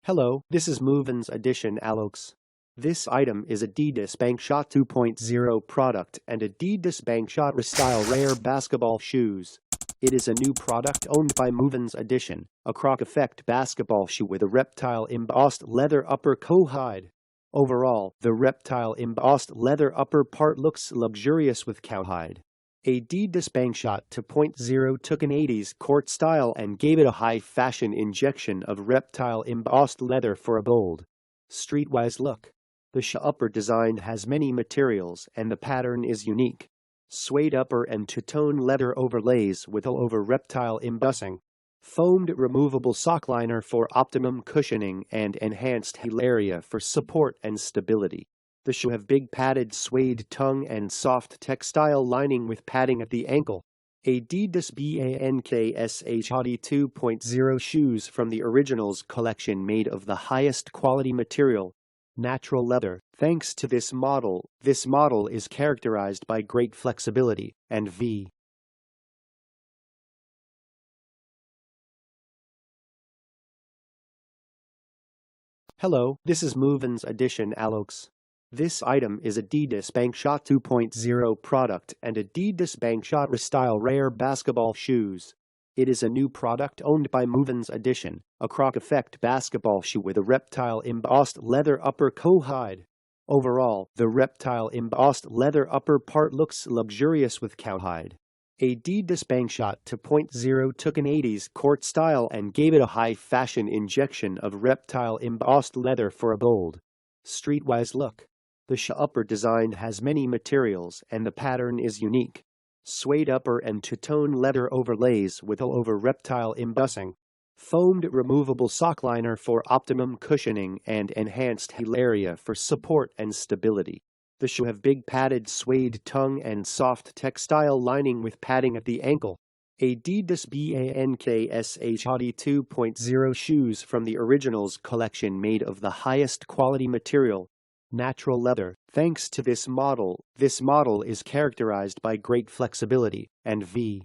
Hello, this is MovinsEdition Alex. This item is Adidas Bankshot 2.0 product and Adidas Bankshot Restyle Rare Basketball Shoes. It is a new product owned by MovinsEdition, a Croc effect basketball shoe with a reptile embossed leather upper cowhide. Overall, the reptile embossed leather upper part looks luxurious with cowhide. Adidas Bankshot 2.0 took an 80s court style and gave it a high-fashion injection of reptile embossed leather for a bold, streetwise look. The shoe upper design has many materials and the pattern is unique. Suede upper and two-tone leather overlays with all-over reptile embossing. Foamed removable sock liner for optimum cushioning and enhanced heel area for support and stability. The shoe have big padded suede tongue and soft textile lining with padding at the ankle. Adidas Bankshot 2.0 shoes from the Originals collection made of the highest quality material, natural leather. Thanks to this model is characterized by great flexibility and v. Hello, this is MovinsEdition Alex. This item is Adidas Bankshot 2.0 product and Adidas Bankshot Restyle Rare Basketball Shoes. It is a new product owned by MovinsEdition, a Croc effect basketball shoe with a reptile embossed leather upper cowhide. Overall, the reptile embossed leather upper part looks luxurious with cowhide. Adidas Bankshot 2.0 took an 80s court style and gave it a high-fashion injection of reptile embossed leather for a bold, streetwise look. The shoe upper design has many materials and the pattern is unique. Suede upper and two-tone leather overlays with all-over reptile embossing. Foamed removable sock liner for optimum cushioning and enhanced heel area for support and stability. The shoe have big padded suede tongue and soft textile lining with padding at the ankle. Adidas Bankshot 2.0 shoes from the Originals collection made of the highest quality material, natural leather. Thanks to this model is characterized by great flexibility and v.